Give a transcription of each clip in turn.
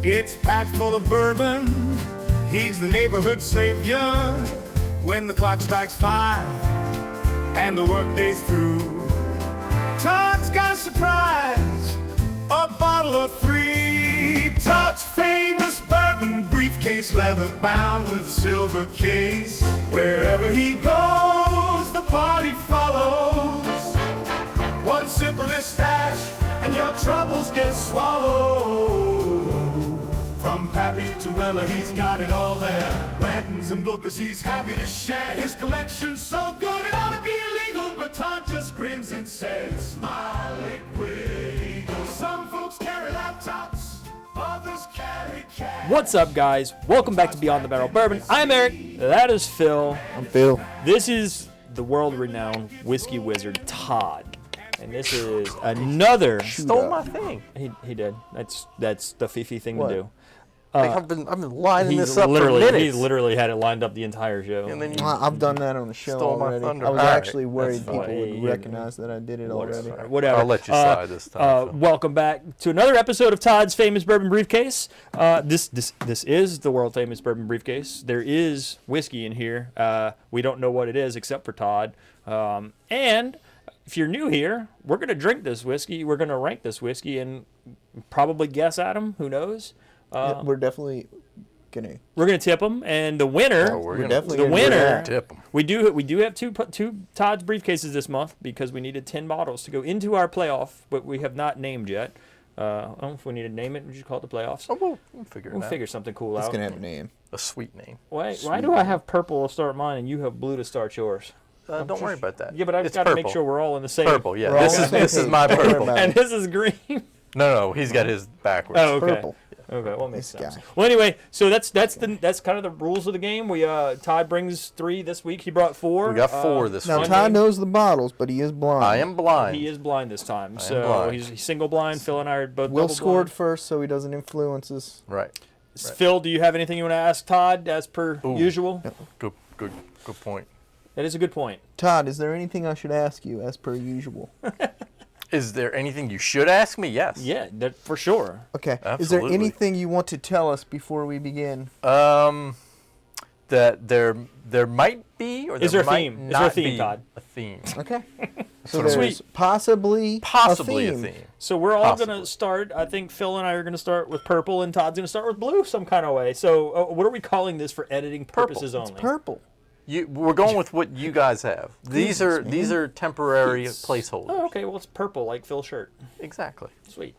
It's packed full of bourbon. He's the neighborhood savior. When the clock strikes 5 and the workday's through, Todd's got a surprise, a bottle of 3. Todd's famous bourbon briefcase, leather bound with silver case. Wherever he goes, the party follows. One sip of this stash, and your troubles get swallowed. From Pappy to Ella, he's got it all there. Lanterns and bookers, he's happy to share. His collection's so good, it ought to be illegal, but Todd just grins and says, smile liquid. Some folks carry laptops, others carry cash. What's up, guys? Welcome back to Beyond the Barrel Bourbon. I'm Eric. That is Phil. I'm Phil. This is the world-renowned whiskey wizard, Todd. And this is another... Stole my thing. He did. That's the Fifi thing What? to do. I've been lining this up for minutes. He literally had it lined up the entire show. And then you I've done that on the show stole my already. thunder. I was All right. actually worried That's people fine. would recognize that I did it already. Whatever. I'll let you slide this time. Welcome back to another episode of Todd's Famous Bourbon Briefcase. This is the world famous bourbon briefcase. There is whiskey in here. We don't know what it is except for Todd. And if you're new here, we're going to drink this whiskey. We're going to rank this whiskey and probably guess at him. Who knows? Yeah, we're definitely gonna. We're going to tip them, and the winner. We're definitely the gonna do winner. that. tip them. We do have two Todd's briefcases this month because we needed 10 bottles to go into our playoff, but we have not named yet. I don't know if we need to name it. We should call it the playoffs. Oh, we'll figure it We'll out. figure something cool It's out. gonna have a name. A sweet name. Why do I have purple to start mine and you have blue to start yours? Don't worry about that. Yeah, but I've It's got to make purple. sure we're all in the same. Purple, yeah. We're all This on is the this same is my page. Don't worry purple. about And this is green. No, he's got his backwards. Oh, okay. Purple. Okay, well, makes This sense. guy. Well, anyway, so that's kind of the rules of the game. We Todd brings 3 this week. He brought 4. We got 4 this Now week. Todd knows the bottles, but he is blind. I am blind. He is blind this time, am so blind. he's single blind. Phil and I are both Will double scored blind. first, so he doesn't influence us. Right. Phil, do you have anything you want to ask Todd as per Ooh. usual? Good point. That is a good point. Todd, is there anything I should ask you, as per usual? Is there anything you should ask me? Yes. Yeah, that for sure. Okay. Is Absolutely. there anything you want to tell us before we begin? That there might be, or Is there a might theme? Is not there a theme, be Todd? a theme. Okay. So Sweet. there's possibly Possibly a a theme. theme. So we're all Possibly. going to start. I think Phil and I are going to start with purple, and Todd's going to start with blue some kind of way. So what are we calling this for editing purposes Purple. only? Purple. We're going with what you guys have. These are temporary placeholders. Oh, okay. Well, it's purple like Phil's shirt. Exactly. Sweet.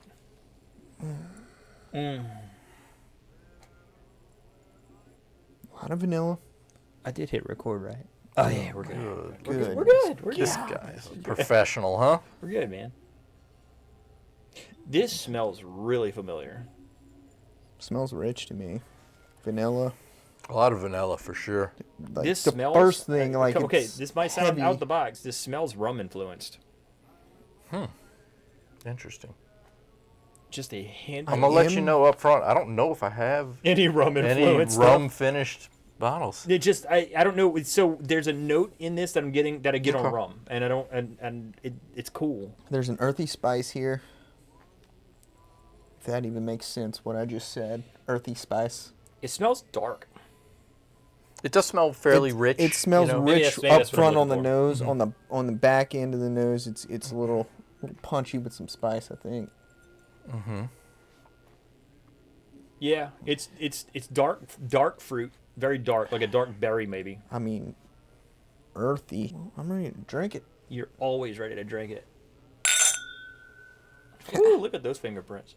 A lot of vanilla. I did hit record, right? Oh, yeah, we're good. Good. We're good. We're good. This guy's professional, huh? We're good, man. This smells really familiar. Smells rich to me. Vanilla. A lot of vanilla for sure. Like This the smells... first thing, like okay, it's this might sound heavy. out the box. This smells rum-influenced. Interesting. Just a hint I'm of gonna let you know up front. I don't know if I have any rum any influence. rum finished bottles. It just I don't know. So there's a note in this that I get on rum, and I don't and it's cool. There's an earthy spice here. If that even makes sense, what I just said. Earthy spice. It smells dark. It does smell fairly rich. It smells you know? Maybe rich that's what I'm up front on the looking for. nose. On the back end of the nose, it's a little punchy with some spice, I think. Yeah, it's dark fruit, very dark, like a dark berry maybe. I mean, earthy. I'm ready to drink it. You're always ready to drink it. Ooh, look at those fingerprints.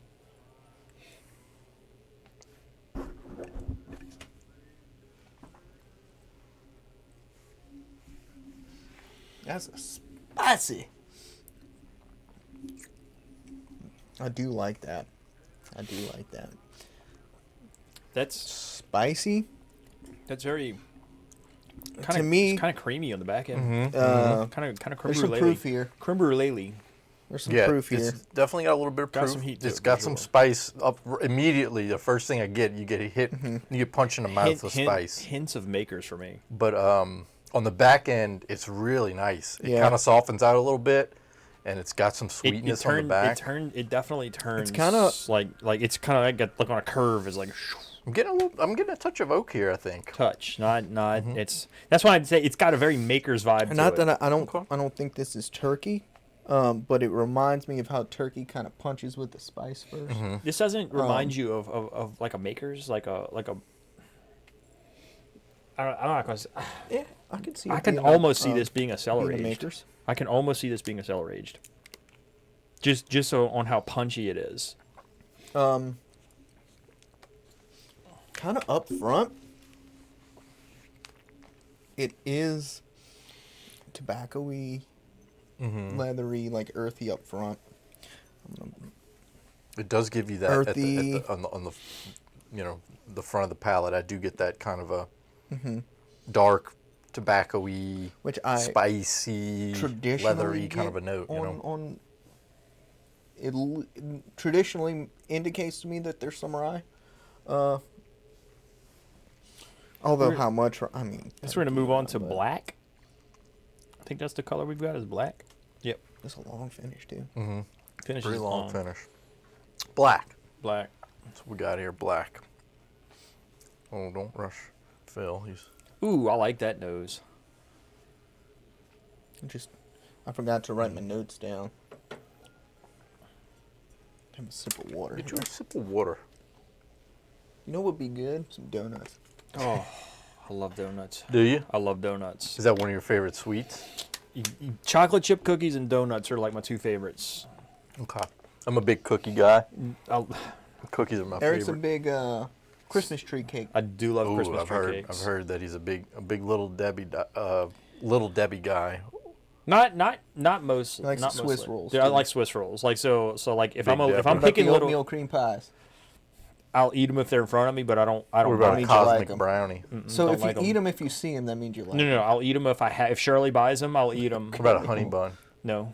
That's a spicy. I do like that. That's Spicy. very To me, kind of creamy on the back end. Kind of creme there's some brulee. proof here. Creme brulee. There's some Yeah, proof here. it's definitely got a little bit of Got proof. some heat to It's it, got for some sure. spice up immediately. The first thing I get, you get hit, you get punched in the mouth with spice. Hints of makers for me. But on the back end, it's really nice. It Yeah. kind of softens out a little bit, and it's got some sweetness on the back. It definitely turns. It's kinda- like it's kind of like on a curve. Is like I'm getting a touch of oak here, I think. touch, not. It's that's why I'd say it's got a very maker's vibe. And to not it. that I don't think this is turkey, but it reminds me of how turkey kind of punches with the spice first. This doesn't remind you of like a maker's, like a. I'm not gonna. Yeah, I can see. I it can being almost see this being a cellar being a aged. Makers. I can almost see this being a cellar aged. Just so on how punchy it is. Kind of up front. It is tobacco-y, leathery, like earthy up front. It does give you that Earthy. on the the front of the palate. I do get that kind of a dark tobacco-y, Which I spicy, traditionally leathery kind of a get note. on it traditionally indicates to me that there's some rye. Although how much? I mean, So we're gonna move on to but black. I think that's the color we've got is black. Yep. It's a long finish too. Finish Pretty is long finish. Black. Black. That's what we got here. Black. Oh, don't rush, Phil. He's Ooh, I like that nose. I forgot to write my notes down. Have a sip of water. get you a sip of water. You know what would be good? Some donuts. Oh, I love donuts. Do you? I love donuts. Is that one of your favorite sweets? Chocolate chip cookies and donuts are like my two favorites. Okay. I'm a big cookie guy. I'll, Cookies are my Eric's favorite. a big Christmas tree cake. I do love Ooh, Christmas I've tree heard. cakes. I've heard that he's a big little Debbie guy. Not most. He likes not the Swiss mostly. rolls, Yeah, I too. like Swiss rolls. Like so like if Big I'm Debbie. if What I'm What about picking the little, oatmeal cream pies? I'll eat them if they're in front of me, but I don't. What about means a you like cosmic 'em. brownie? So don't if like you 'em. eat them, if you see them, that means you like No, I'll eat them if Shirley buys them. I'll eat them. What about a honey bun? No,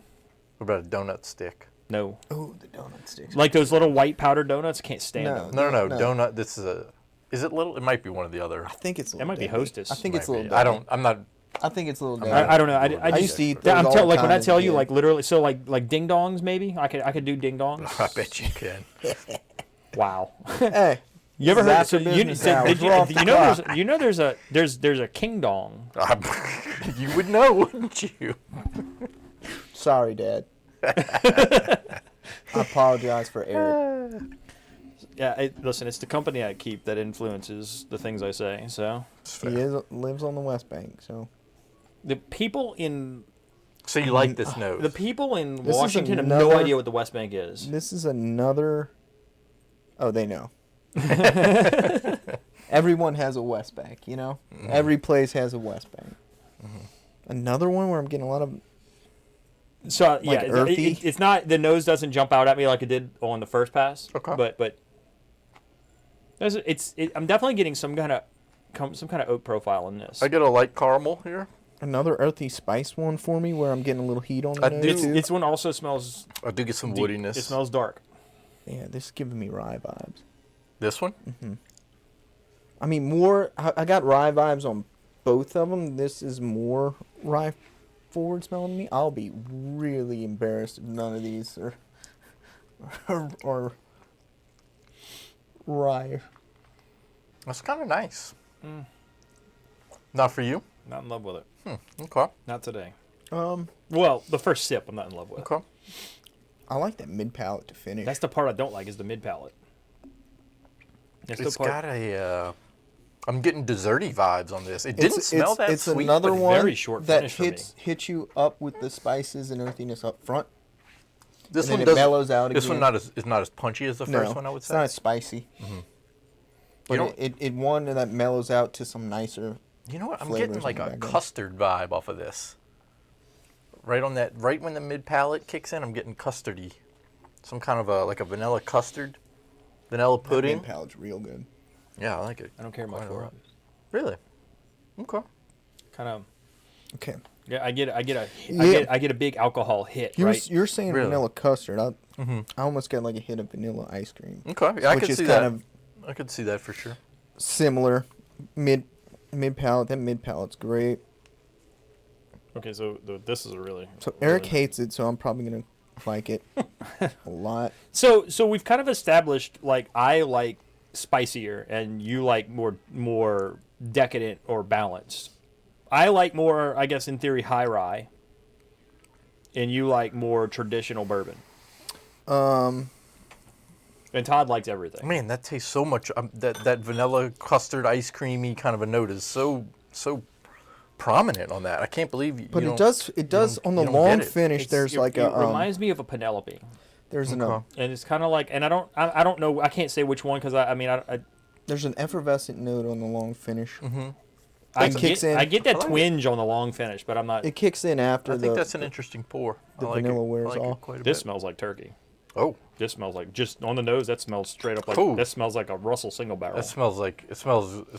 What about a donut stick? no. Oh, the donut sticks. Like those little white powdered donuts. Can't stand No. them. No, No. donut. This is a. Is it little? It might be one of the other. I think it's. That might be Debbie. Hostess. I think it's Might Little be. I Debbie. don't. I'm not. I think it's Little Debbie. I don't know. I I just used to eat Yeah, those I'm all like the when time I as a tell you kid. like literally. So like ding dongs maybe. I could do ding dongs. I bet you can. Wow. Hey, You ever This is heard? after So you, business so hours. did We're off the clock. there's a king dong. You would know, wouldn't you? sorry, Dad. I apologize for Eric. Yeah, listen, it's the company I keep that influences the things I say. So He lives on the West Bank, so the people in So you like this nose? the people in This is Washington have no another- idea what the West Bank is. this is another. Oh, they know. Everyone has a West Bank, you know. Every place has a West Bank. Another one where I'm getting a lot of. So yeah, earthy? it's not the nose doesn't jump out at me like it did on the first pass. Okay. But I'm definitely getting some kind of oak profile in this. I get a light caramel here. Another earthy spice one for me where I'm getting a little heat on the I nose do- too. This one also smells I do get some deep. woodiness. It smells dark. Yeah, this is giving me rye vibes. This one? I mean, more. I got rye vibes on both of them. This is more rye forward smelling to me. I'll be really embarrassed if none of these are rye. That's kind of nice. Not for you? Not in love with it. Okay. Not today. Um, Well, the first sip I'm not in love with. Okay. I like that mid palate to finish. That's the part I don't like is the mid palate. That's It's the part. got a. I'm getting desserty vibes on this. It didn't smell that it's sweet. another but one very short that finish for me. hits you up with the spices and earthiness up front. This and one then it doesn't- mellows out This again. one is not as punchy as the first one. I would it's say. not as spicy. But You know- it one that mellows out to some nicer. You know what? I'm flavors getting like in the a background. custard vibe off of this. Right on that. Right when the mid palate kicks in, I'm getting custardy. Some kind of like a vanilla custard, vanilla pudding. Mid palate's real good. Yeah, I like it. I don't care much Quite a for lot. it. Really? Okay. Kind of. Okay. Yeah, I get Yeah. I get a big alcohol hit, You're, right? you're saying Really? vanilla custard. I almost got like a hit of vanilla ice cream. Okay. Yeah, I which could is see kind that. of I could see that for sure. similar. Mid palate. That mid palate's great. Okay, so this is a really. So Eric really- hates it, so I'm probably gonna like it a lot. So we've kind of established like I like spicier and you like more decadent or balanced. I like more, I guess, in theory, high rye, and you like more traditional bourbon. And Todd likes everything. Man, that tastes so much. That vanilla custard ice creamy kind of a note is so prominent on that. I can't believe you. But you it don't- does on the you don't long get it. finish. There's It like reminds me of a Penelope, there's an Okay. and it's kind of like, and I don't know, I can't say which one because I there's an effervescent note on the long finish. I kicks in. I get that I like it. twinge on the long finish, but I'm not. It kicks in after I think the that's an interesting pour. the I like vanilla it. wears I like off. It quite a This bit. smells like turkey. Oh, This smells like, just on the nose, that smells straight up like, Ooh. that smells like a Russell single barrel. that smells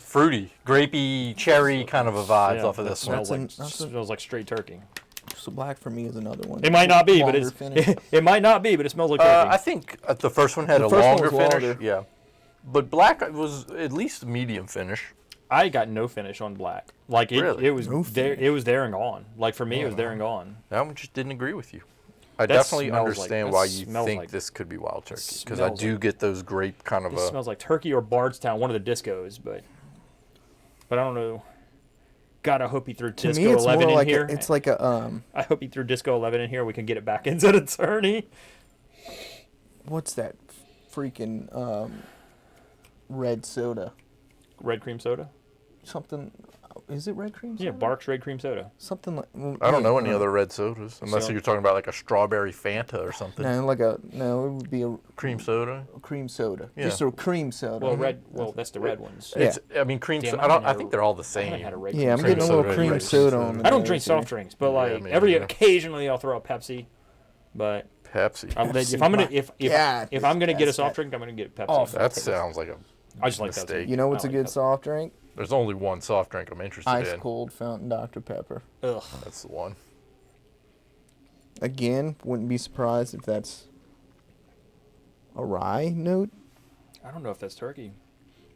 fruity, grapey, cherry kind of a vibes Yeah, off of that this one. smells like straight turkey. so black for me is another one. It might not be, but Longer it's finish. it might not be, but it smells like turkey. I think the first one had The a first one longer was finish. longer. Yeah, but black was at least a medium finish. I got no finish on black. Like Really? it was No there. finish. It was there and gone. Like for me, it was there and gone. That one just didn't agree with you. I That definitely smells understand like- why that you smells think like- this could be wild turkey because I smells do like- get those grape kind of This smells like turkey or Bardstown, one of the discos, but I don't know. God, I hope he threw To Disco me, it's 11 more in like here. it's like a I hope he threw Disco 11 in here. We can get it back into the tourney. what's that freaking red soda? Red cream soda. Something. Is it red cream soda? Yeah, Barks Red Cream Soda. Something like. I don't know any other red sodas unless So- you're talking about like a strawberry Fanta or something. No, it would be a Cream soda. cream soda. Yeah. Just a cream soda. Well, red. Well, that's the red ones. Yeah. It's, I mean, cream Damn, soda. I I don't. haven't I had think a- they're all the I same. haven't had a red Yeah, I'm cream getting a soda. little soda, cream red soda soda. on the I don't nose drink here. soft drinks, but like me every neither. occasionally I'll throw a Pepsi. But Pepsi. if I'm gonna God, if I'm gonna get a that's soft drink, I'm gonna get Pepsi. Awful. That sounds like a I just like mistake. Pepsi. You know what's I a like good Pepsi. soft drink? There's only one soft drink I'm interested Ice in. cold Fountain Dr Pepper. Ugh. That's the one. Again, wouldn't be surprised if that's a rye note. I don't know if that's turkey.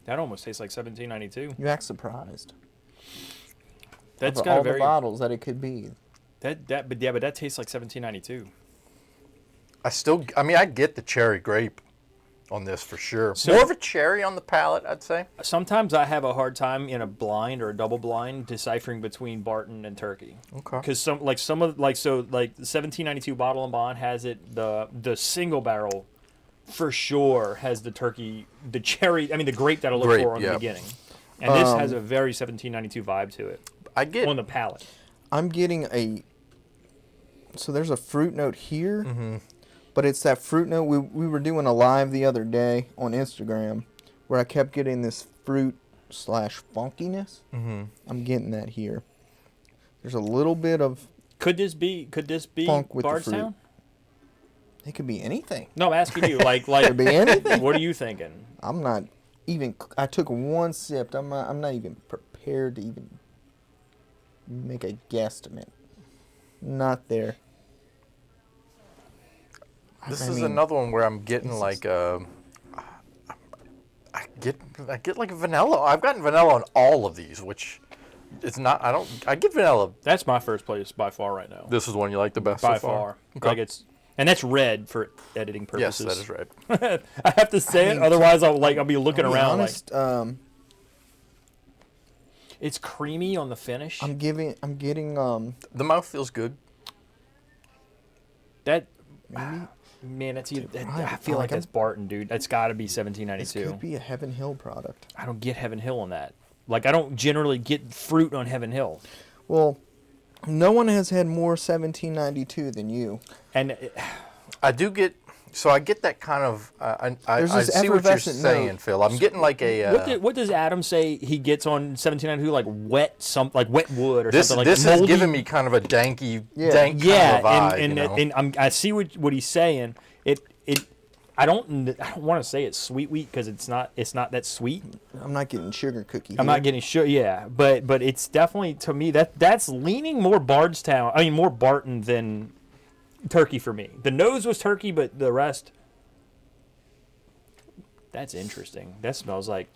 That almost tastes like 1792. You act surprised. That's of got all a very the bottles that it could be. but that tastes like 1792. I mean, I get the cherry grape on this for sure. So- More of a cherry on the palate, I'd say. Sometimes I have a hard time in a blind or a double blind deciphering between Barton and turkey. Okay. Because the 1792 Bottle and Bond has it. The single barrel for sure has the turkey, the cherry. I mean the grape that I look Grape, for in yeah. the beginning. And this has a very 1792 vibe to it I get. on the palate. I'm getting so there's a fruit note here, Mm-hmm. but it's that fruit note. We were doing a live the other day on Instagram where I kept getting this fruit / funkiness. Mm-hmm. I'm getting that here. There's a little bit of. Could this be Funk with the fruit. Bardstown? It could be anything. No, I'm asking you. Like Could be anything. what are you thinking? I'm not even. I took one sip. I'm not even prepared to even make a guesstimate. Not there. This I is mean, another one where I'm getting this like I get like vanilla. I've gotten vanilla on all of these, which it's not. I get vanilla. That's my first place by far right now. This is the one you like the best By so far. far. Okay. Like and that's red for editing Yes, purposes. that is right. I have to say it, mean, otherwise I'll be looking to be around honest, it's creamy on the finish. I'm getting The mouth feels good. That maybe man, that's either, Right, I feel like I'm- that's Barton, dude. That's got to be this 1792. could be a Heaven Hill product. I don't get Heaven Hill on that. Like I don't generally get fruit on Heaven Hill. Well, no one has had more 1792 than you. And I do get. So I get that kind of. I There's I this see what you're effervescent saying, note. Phil. I'm getting like a. what does Adam say he gets on 1792? Like wet wood or This something like this moldy. is giving me kind of a danky, Yeah. dank Yeah, kind of a vibe. and you know? and I see what he's saying. I don't want to say it's sweet wheat because it's not that sweet. I'm not getting sugar cookie. I'm here. not getting sure, yeah, but it's definitely to me that's leaning more Bardstown. I mean more Barton than turkey for me. The nose was turkey, but the rest. That's interesting. That smells like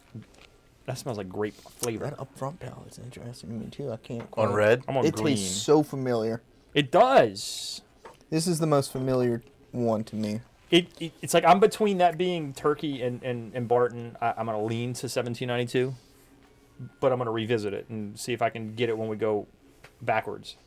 That smells like grape flavor. That upfront palate's interesting to me too. I can't. On quite- red? I'm on It green. tastes so familiar. It does. This is the most familiar one to me. It's like I'm between that being turkey and Barton. I'm gonna lean to 1792, but I'm gonna revisit it and see if I can get it when we go backwards.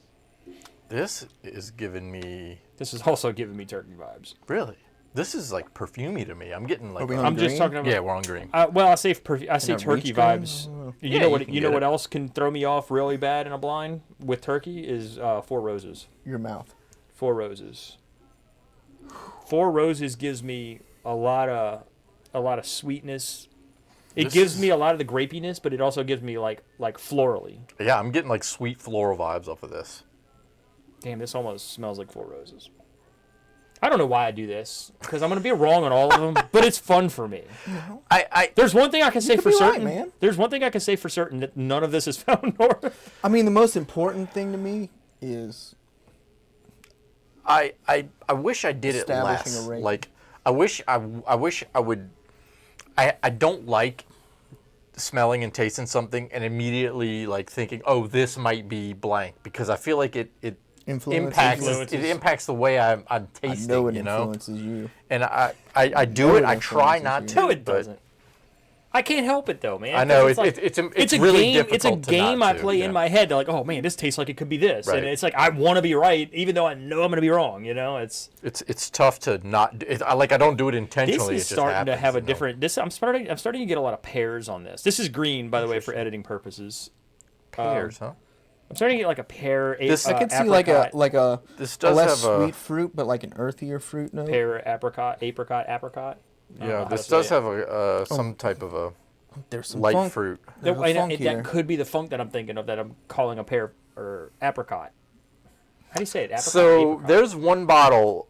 This is giving me... This is also giving me turkey vibes. Really? This is like perfumey to me. I'm getting like... Are we on I'm just green? talking about. Yeah, we're on green. Well, I say I say Can I turkey reach green? vibes. You Yeah, know you what? can You know get what it. else can throw me off really bad in a blind with turkey is Four Roses. Your mouth. Four Roses. Four Roses gives me a lot of sweetness. It This gives is- me a lot of the grapiness, but it also gives me like florally. Yeah, I'm getting like sweet floral vibes off of this. Damn, this almost smells like Four Roses. I don't know why I do this because I'm gonna be wrong on all of them, but it's fun for me. There's one thing I can say could for be right, certain. man. There's one thing I can say for certain that none of this is found north. I mean, the most important thing to me is I wish I did it Establishing less. a rate. Like I wish I would. I don't like smelling and tasting something and immediately like thinking, oh, this might be blank, because I feel like it influences. it impacts the way I'm I tasting. know it you know, influences you. and I do know it. it I try influences not you. to. No, it but doesn't. I can't help it though, man. I know It's like- it's a really game. difficult. It's a to game not I to, play yeah. in my head. Like, oh man, this tastes like it could be this, Right. and it's like I want to be right, even though I know I'm going to be wrong. You know, It's tough to not. I don't do it this intentionally. is it just starting to happens, have a you know? different. This I'm starting to get a lot of pears on this. This is green, by the way, for editing purposes. pears, huh? I'm starting to get like a pear. This- I can see like a This a does less have a sweet fruit, but like an earthier fruit note. pear, apricot. I don't know yeah. how This to say does it. have a some type of a There's some light funk. fruit. There's a funk here. That could be the funk that I'm thinking of. That I'm calling a pear or apricot. How do you say it? Apricot. So Apricot? there's one bottle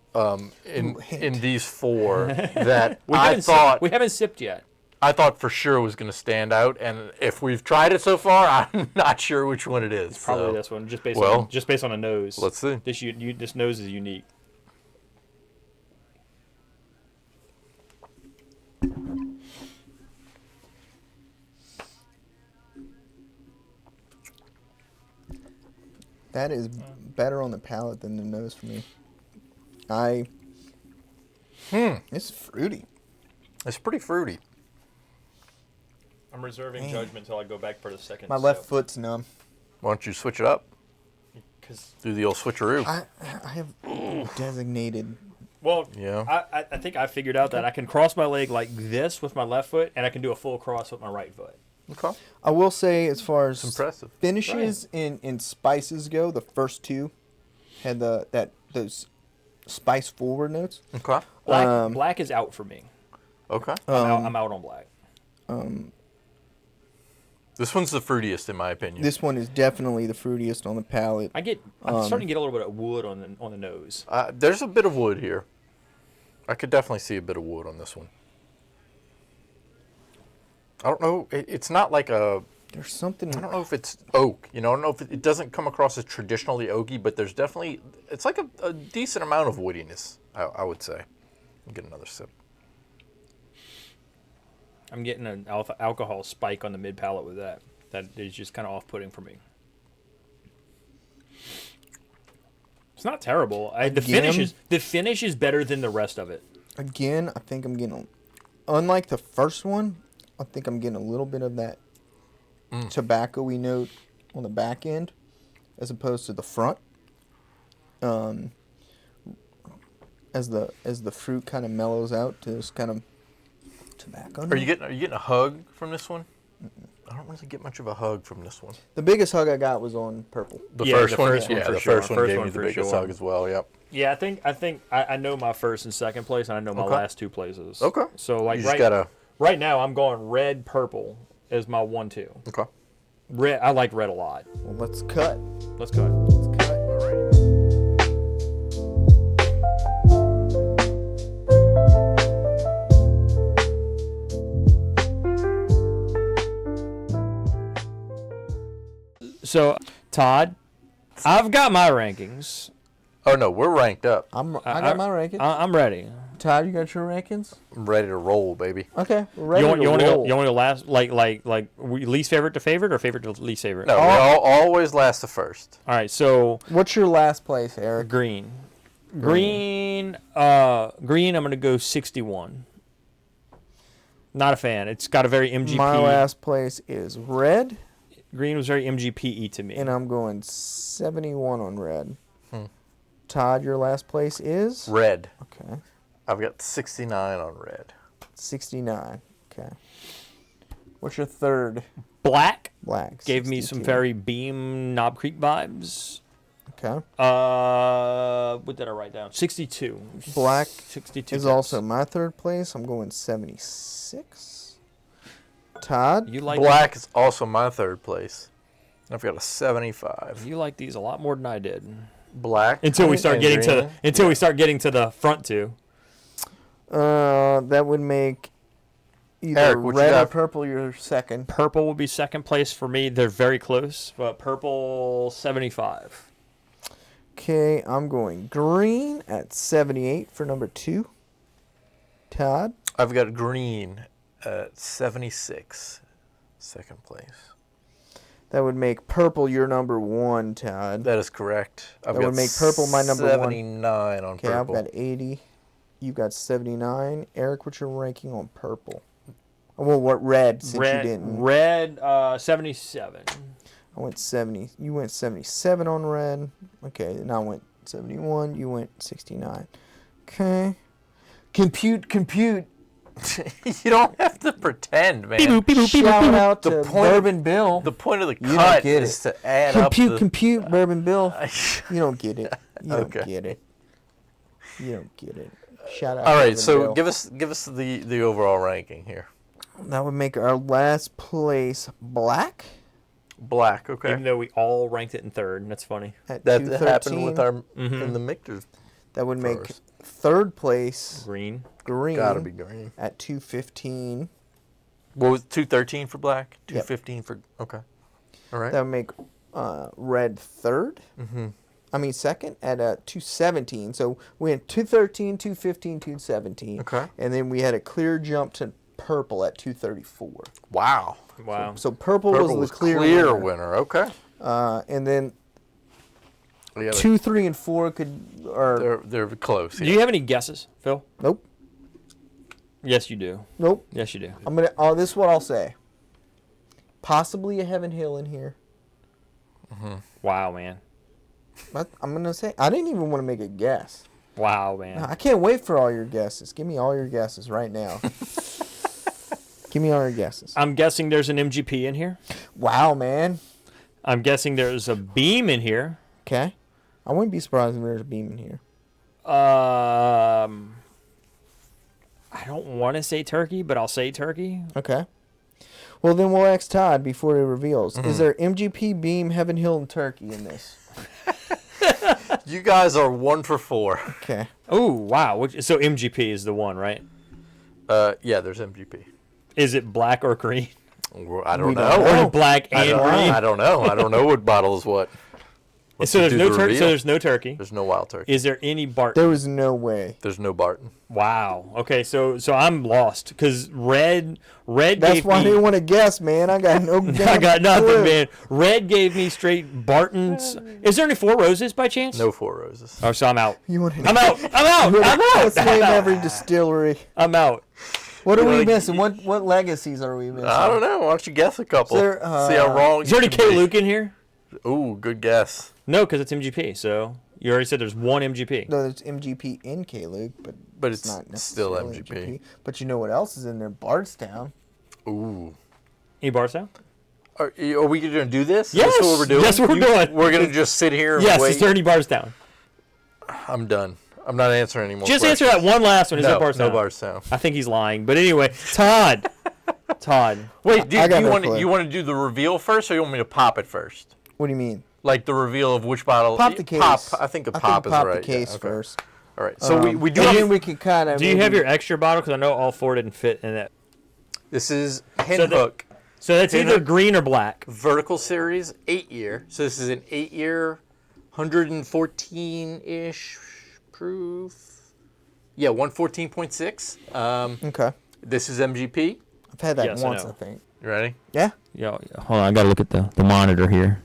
in hint. these four that we I haven't thought we haven't sipped yet. I thought for sure was going to stand out, and if we've tried it so far, I'm not sure which one it is. Probably so this one, just based well, on a nose. let's see. This nose is unique. That is better on the palate than the nose for me. It's fruity. It's pretty fruity. I'm reserving Man. judgment until I go back for the second. My left foot's numb. Why don't you switch it up? Because Do the old switcheroo. I have designated. well, Yeah. I think I figured out that I can cross my leg like this with my left foot, and I can do a full cross with my right foot. Okay. I will say, as far as Impressive. finishes in spices go, the first two had those spice forward notes. Okay. Black is out for me. Okay. I'm out on black. This one's the fruitiest in my opinion. This one is definitely the fruitiest on the palate. I'm starting to get a little bit of wood on the nose. There's a bit of wood here. I could definitely see a bit of wood on this one. I don't know. It's not like a. There's something. I don't know if it's oak. You know, I don't know if it doesn't come across as traditionally oaky, but there's definitely. It's like a decent amount of woodiness. I would say. I'll get another sip. I'm getting an alcohol spike on the mid palate with that. That is just kind of off-putting for me. It's not terrible. The finish is better than the rest of it. Again, I think I'm getting. Unlike the first one, I think I'm getting a little bit of that tobacco-y note on the back end, as opposed to the front. As the fruit kind of mellows out to this kind of tobacco. Are you getting a hug from this one? I don't really get much of a hug from this one. The biggest hug I got was on purple. The Yeah, first the one, first one yeah, for the sure. first one First gave one me the for biggest sure. hug as well. Yep. Yeah, I think I know my first and second place, and I know my Okay. last two places. Okay. So like You just gotta. right now, I'm going red, purple as my 1-2. Okay. Red, I like red a lot. Well, let's cut. Let's cut. Let's cut. So, Todd, I've got my rankings. Oh no, we're ranked up. I got my ranking. I'm ready. Todd, you got your rankings? I'm ready to roll, baby. Okay, we're ready You want to you want to roll. go you want to go last like least favorite to favorite or favorite to least favorite? No, we always last the first. All right, so What's your last place, Eric? green. Green, I'm gonna go 61. Not a fan. It's got a very MGP. My last place is red, Green was very MGP-y to me. and I'm going 71 on red. Todd, your last place is? Red. Okay. I've got 69 on red. 69. Okay. What's your third? Black Black. gave me some 62. very Beam Knob Creek vibes. Okay. What did I write down? 62. Black 62 is picks. also my third place. I'm going 76. Todd? You like Black is also my third place. I've got a 75. You like these a lot more than I did. Black. Until we start and getting to green. we start getting to the front two. That would make either Eric, what you red or got? purple your second. Purple would be second place for me. They're very close, but purple 75. Okay, I'm going green at 78 for number 2. Todd? I've got green at 76. Second place. That would make purple your number 1, Todd. That is correct. I've That got would make purple my number 1. 79 on Okay, purple. I've got 80. You got 79. Eric, what's your ranking on purple? Well, what red, since you didn't. Red 77. I went 70. You went 77 on red. Okay, then I went 71. You went 69. Okay. Compute. You don't have to pretend, man. Shout out to The point of- Bourbon Bill. The point of the You don't cut get is it. to add up Compute, Bourbon Bill. You don't get it. You Okay. don't get it. You don't get it. Shout out. All right, Bourbon so Bill. give us the overall ranking here. That would make our last place black Black, okay. Even though we all ranked it in third. That's funny. at That 213. happened with our in the Mictors. That would make first. third place Green. green Gotta be green. at 215. What was 213 for black? Yep. 215 for okay. All right. That would make red third. I mean second at 217. So we had 213, 215, 217. Okay. And then we had a clear jump to purple at 234. Wow. Wow. So purple, Purple was the clear, winner. winner. Okay. And then We gotta- 2, 3, and 4 could or They're close. Do you have any guesses, Phil? nope. Yes, you do. Nope. Yes, you do. I'm gonna. Oh, this is what I'll say. Possibly a Heaven Hill in here. Wow, man. But I'm gonna say I didn't even want to make a guess. Wow, man. I can't wait for all your guesses. Give me all your guesses right now. Give me all your guesses. I'm guessing there's an MGP in here. Wow, man. I'm guessing there's a Beam in here. Okay. I wouldn't be surprised if there's a Beam in here. I don't want to say turkey, but I'll say turkey. Okay. Well, then we'll ask Todd before he reveals. Is there MGP, Beam, Heaven Hill, and Turkey in this? You guys are 1 for 4. Okay. Oh, wow. So MGP is the one, right? Yeah, there's MGP. Is it black or green? Well, I don't We know. don't Or know. is it black I and don't, green? I don't know. I don't know what bottle is what. Let's So there's do no the turkey. So reveal. there's no turkey. There's no wild turkey. Is there any Barton? There was no way. There's no Barton. Wow. Okay, so I'm lost because red That's gave why I me. didn't want to guess, man. I got no I damn got nothing, clue. man. Red gave me straight Barton's. Is there any Four Roses by chance? No 4 Roses. Oh, so I'm out. You want to I'm out. I'm out. I'm out. Let's name every distillery. I'm out. What are we like- missing? What legacies are we missing? I don't know. Why don't you guess a couple? Is there, See how wrong Is there you any can K. be. Luke in here? Ooh, good guess. No, because it's MGP. So you already said there's one MGP. No, there's MGP in K-Luke, but It's not still necessarily MGP. But you know what else is in there? Bardstown. Ooh. Any Barstow? Are we going to do this? Yes. Is this what we're doing? Yes, we're doing. We're going to just sit here and Yes, wait? is there any Barstown? I'm done. I'm not answering anymore. Just answer that one last one. Is No, there Barstow? no Bardstown. I think he's lying. But anyway, Todd. Todd. Wait, do I got you no want clue. you want to do the reveal first, or you want me to pop it first? What do you mean? Like the reveal of which bottle? Pop the case. Pop. I think a pop is pop right. the case Yeah, okay. first. All right. So we do and have. then we can kind of. Do you have your extra bottle? Because I know all four didn't fit in that. This is So Hen the- Hook So that's either green or black. Vertical Series 8-year. So this is an 8-year, 114-ish proof. Yeah, 114.6. Okay. This is MGP. I've had that Yes, I once, know. I think. You ready? Yeah. Yo, hold on, I gotta look at the monitor here.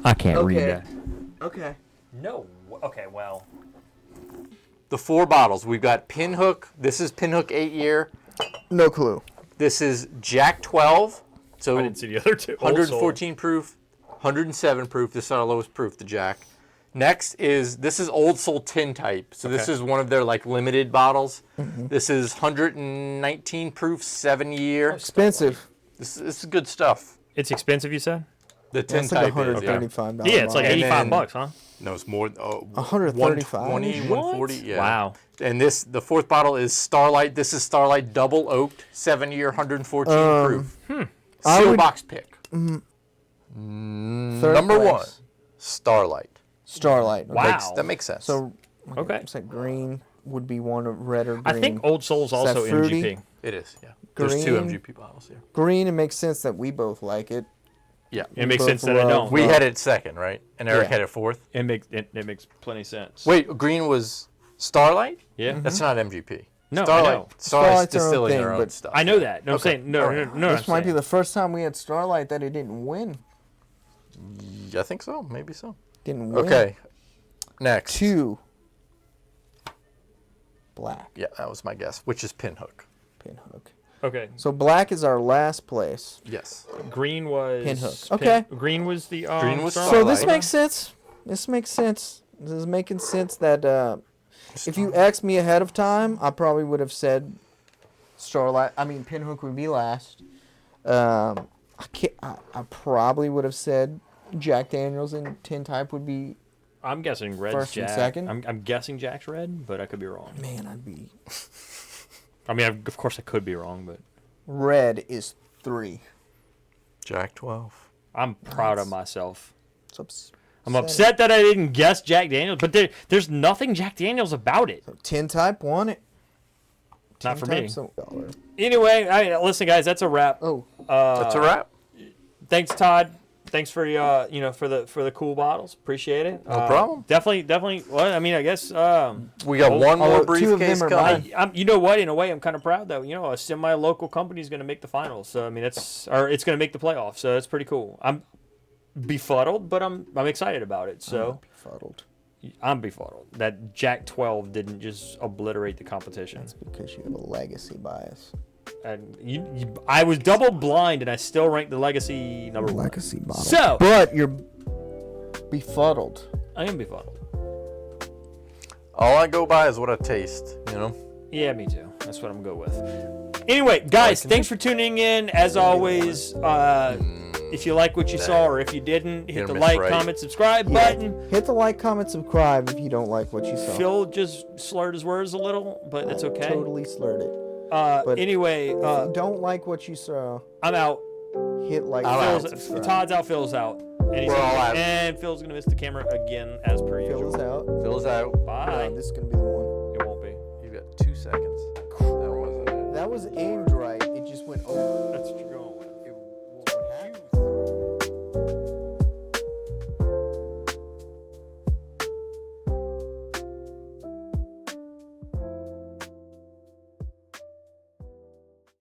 I can't read that. Okay. No. Okay. Well. The 4 bottles. We've got Pinhook. This is Pinhook 8-year. No clue. This is Jack 12. So I didn't see the other two. Old Soul. 114 proof, 107 proof. This is our lowest proof, the Jack. Next this is Old Soul tin type. So this Okay. is one of their like limited bottles. This is 119 proof, 7-year. Expensive. This is good stuff. It's expensive, you said? The tin It's like type is, yeah. $135. Yeah, it's like And 85 then- bucks, huh? No, it's more. 135? 120, 140. Yeah. Wow. And the 4th bottle is Starlight. This is Starlight double oaked, 7-year, 114 proof. I Seal would- box pick. Third Number place. 1, Starlight. Starlight. Okay. Wow. That makes sense. So, Okay. it's like green would be one of red or green. I think Old Soul's that also fruity? MGP. It is, yeah. There's 2 Green. MGP bottles here. Green, it makes sense that we both like it. Yeah. It makes both sense that I love- don't. We had it 2nd, right? And Eric Yeah. had it 4th. It makes plenty sense. Wait, green was Starlight? Yeah. That's not MGP. No, I Starlight. know. Starlight's Starlight's their own distilling thing, their own but stuff. I know that. No, I'm Okay. saying no, All right. no. This might be the first time we had Starlight that it didn't win. I think so. Maybe so. Didn't win. Okay. Next. 2. Black. Yeah, that was my guess, which is Pinhook. Pinhook. Okay. So black is our last place. Yes. Green was Pinhook. Okay. Green was the Green was Starlight. So this Starlight. makes sense. This makes sense. This is making sense that if you asked me ahead of time, I probably would have said Starlight. I mean, Pinhook would be last. I probably would have said Jack Daniels and tin type would be. I'm guessing red's First and Jack. second? I'm guessing Jack's red, but I could be wrong. Man, I'd be. I mean, of course I could be wrong, but Red is 3. Jack 12. I'm proud of myself. It's I'm upset that I didn't guess Jack Daniels, but there's nothing Jack Daniels about it. So tin type won it. Not for me. $1. Anyway, listen, guys, that's a wrap. Oh, That's a wrap. Thanks, Todd. Thanks for for the cool bottles. Appreciate it. No problem. Definitely. Well, I mean, I guess. We got one more although 2 of briefcase them are coming. mine. You know what? In a way, I'm kind of proud that a semi-local company is going to make the finals. So I mean, it's going to make the playoffs. So that's pretty cool. I'm befuddled, but I'm excited about it. So befuddled. I'm befuddled that Jack 12 didn't just obliterate the competition. That's because you have a legacy bias. And I was double blind, and I still ranked the legacy number 1. Legacy bottle. So But you're befuddled. I am befuddled. All I go by is what I taste, Yeah, me too. That's what I'm going to go with. Anyway, guys, thanks for tuning in. As always, if you like what you saw or if you didn't, hit Hit or the miss like, right. comment, subscribe button. Hit the like, comment, subscribe if you don't like what you saw. Phil just slurred his words a little, but that's okay. Totally slurred it. but Anyway, If you don't like what you saw, I'm out. hit like. I'm comment, out. subscribe. Todd's out. Phil's out. And, We're all out. and Phil's going to miss the camera again, as per Phil usual. is out. Phil's out. Bye. This is gonna be the one. It won't be. You got 2 seconds. That wasn't it. That was aimed